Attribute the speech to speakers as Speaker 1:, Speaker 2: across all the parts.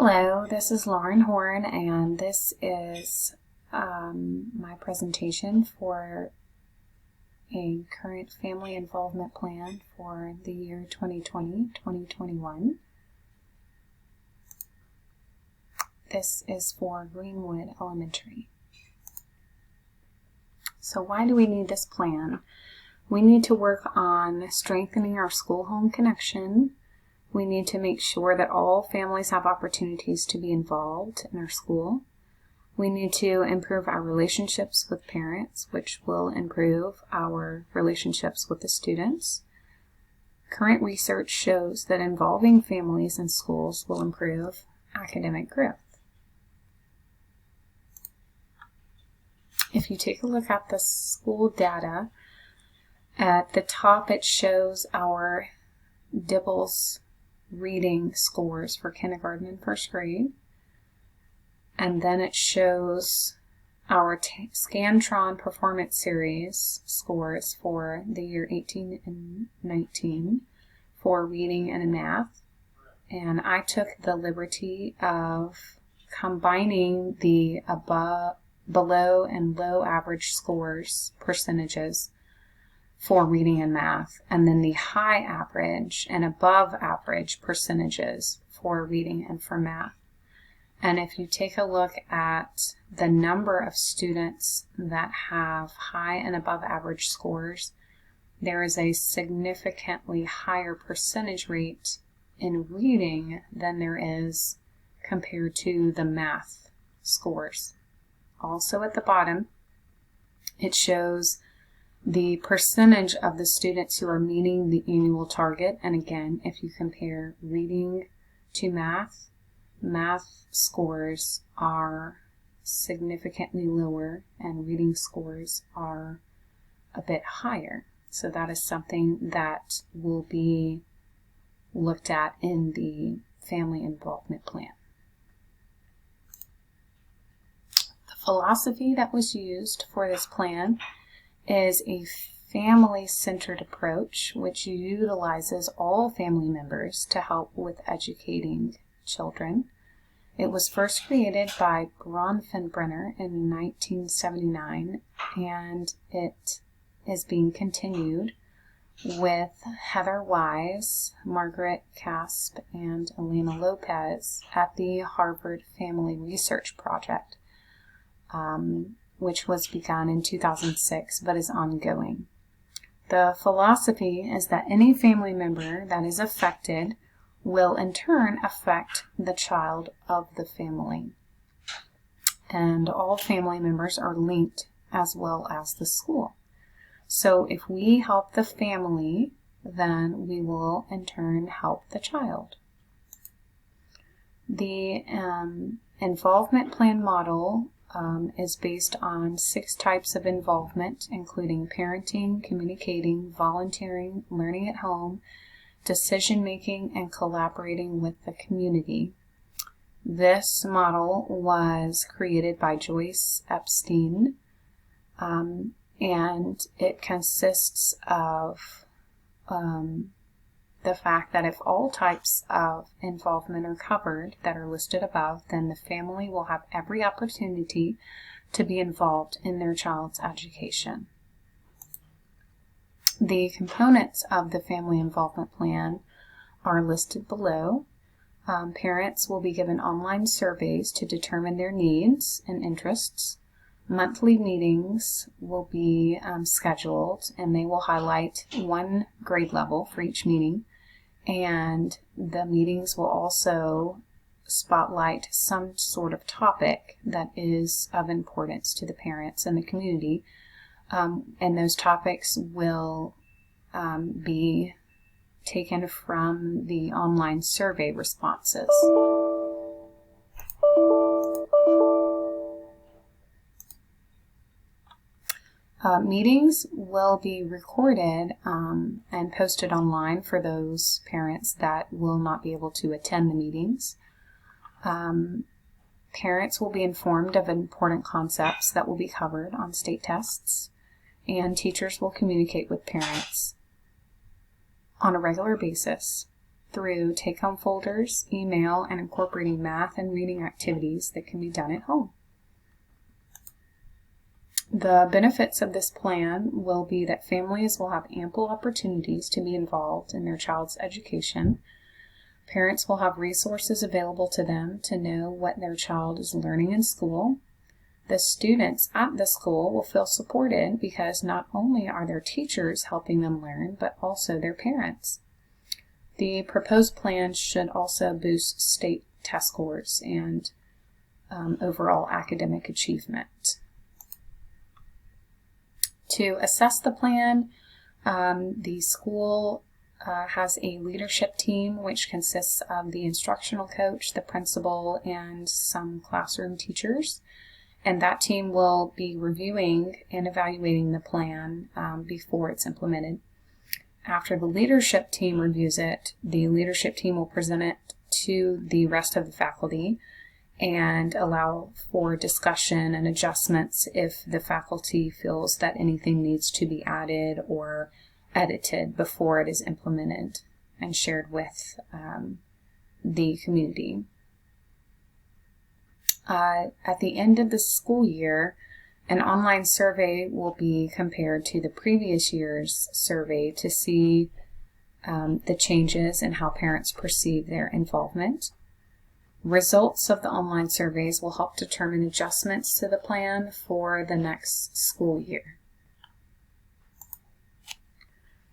Speaker 1: Hello, this is Lauren Horn, and this is my presentation for a current family involvement plan for the year 2020-2021. This is for Greenwood Elementary. So why do we need this plan? We need to work on strengthening our school-home connection. We need to make sure that all families have opportunities to be involved in our school. We need to improve our relationships with parents, which will improve our relationships with the students. Current research shows that involving families in schools will improve academic growth. If you take a look at the school data, at the top it shows our DIBELS reading scores for kindergarten and first grade, and then it shows our Scantron Performance Series scores for the year 18 and 19 for reading and math. And I took the liberty of combining the below and low average scores percentages for reading and math, and then the high average and above average percentages for reading and for math. And if you take a look at the number of students that have high and above average scores, there is a significantly higher percentage rate in reading than there is compared to the math scores. Also at the bottom, it shows the percentage of the students who are meeting the annual target. And again, if you compare reading to math, math scores are significantly lower and reading scores are a bit higher. So that is something that will be looked at in the family involvement plan. The philosophy that was used for this plan is a family-centered approach which utilizes all family members to help with educating children. It was first created by Bronfenbrenner in 1979, and it is being continued with Heather Wise, Margaret Casp, and Elena Lopez at the Harvard Family Research Project, which was begun in 2006 but is ongoing. The philosophy is that any family member that is affected will in turn affect the child of the family. And all family members are linked as well as the school. So if we help the family, then we will in turn help the child. The involvement plan model is based on 6 types of involvement, including parenting, communicating, volunteering, learning at home, decision-making, and collaborating with the community. This model was created by Joyce Epstein, and it consists of the fact that if all types of involvement are covered that are listed above, then the family will have every opportunity to be involved in their child's education. The components of the family involvement plan are listed below. Parents will be given online surveys to determine their needs and interests. Monthly meetings will be scheduled, and they will highlight one grade level for each meeting. And the meetings will also spotlight some sort of topic that is of importance to the parents and the community. And those topics will be taken from the online survey responses. Meetings will be recorded and posted online for those parents that will not be able to attend the meetings. Parents will be informed of important concepts that will be covered on state tests, and teachers will communicate with parents on a regular basis through take-home folders, email, and incorporating math and reading activities that can be done at home. The benefits of this plan will be that families will have ample opportunities to be involved in their child's education. Parents will have resources available to them to know what their child is learning in school. The students at the school will feel supported because not only are their teachers helping them learn, but also their parents. The proposed plan should also boost state test scores and overall academic achievement. To assess the plan, the school has a leadership team which consists of the instructional coach, the principal, and some classroom teachers. And that team will be reviewing and evaluating the plan before it's implemented. After the leadership team reviews it, the leadership team will present it to the rest of the faculty and allow for discussion and adjustments if the faculty feels that anything needs to be added or edited before it is implemented and shared with the community. At the end of the school year, an online survey will be compared to the previous year's survey to see the changes in how parents perceive their involvement. Results of the online surveys will help determine adjustments to the plan for the next school year.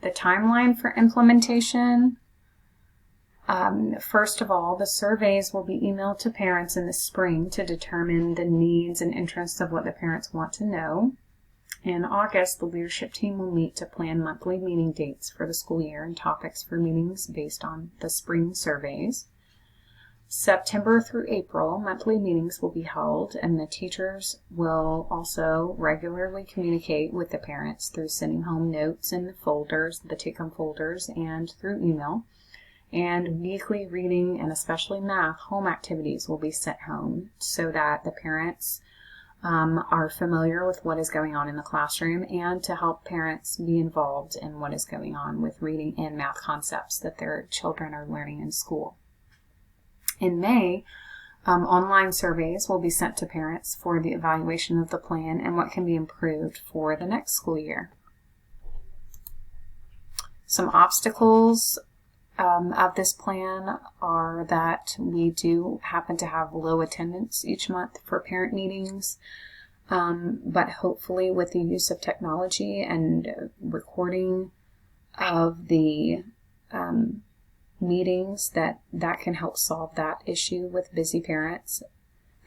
Speaker 1: The timeline for implementation. First of all, the surveys will be emailed to parents in the spring to determine the needs and interests of what the parents want to know. In August, the leadership team will meet to plan monthly meeting dates for the school year and topics for meetings based on the spring surveys. September through April, monthly meetings will be held, and the teachers will also regularly communicate with the parents through sending home notes in the folders, the take-home folders, and through email. And weekly reading and especially math home activities will be sent home so that the parents are familiar with what is going on in the classroom and to help parents be involved in what is going on with reading and math concepts that their children are learning in school. In May, online surveys will be sent to parents for the evaluation of the plan and what can be improved for the next school year. Some obstacles of this plan are that we do happen to have low attendance each month for parent meetings, but hopefully with the use of technology and recording of the meetings that can help solve that issue with busy parents,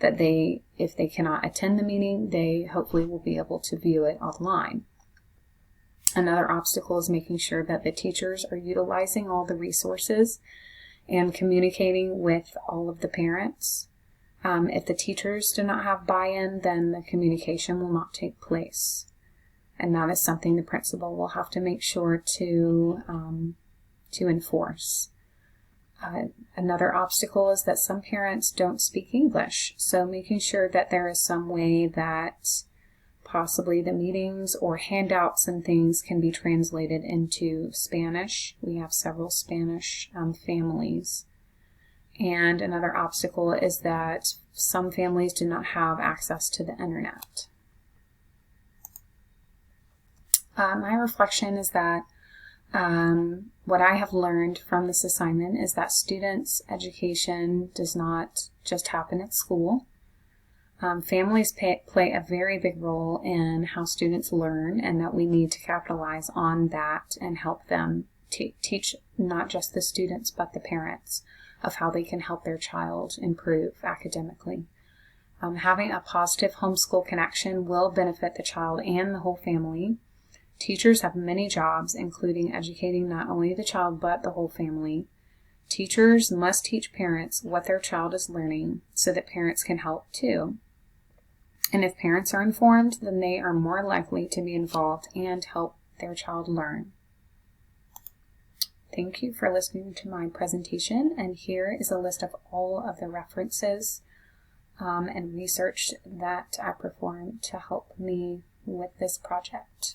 Speaker 1: that if they cannot attend the meeting, they hopefully will be able to view it online. Another obstacle is making sure that the teachers are utilizing all the resources and communicating with all of the parents. If the teachers do not have buy-in, then the communication will not take place. And that is something the principal will have to make sure to enforce. Another obstacle is that some parents don't speak English, so making sure that there is some way that possibly the meetings or handouts and things can be translated into Spanish. We have several Spanish families. And another obstacle is that some families do not have access to the internet. My reflection is that what I have learned from this assignment is that students' education does not just happen at school. Families play a very big role in how students learn, and that we need to capitalize on that and help them teach not just the students but the parents of how they can help their child improve academically. Having a positive homeschool connection will benefit the child and the whole family. Teachers have many jobs, including educating not only the child but the whole family. Teachers must teach parents what their child is learning so that parents can help too. And if parents are informed, then they are more likely to be involved and help their child learn. Thank you for listening to my presentation, and here is a list of all of the references and research that I performed to help me with this project.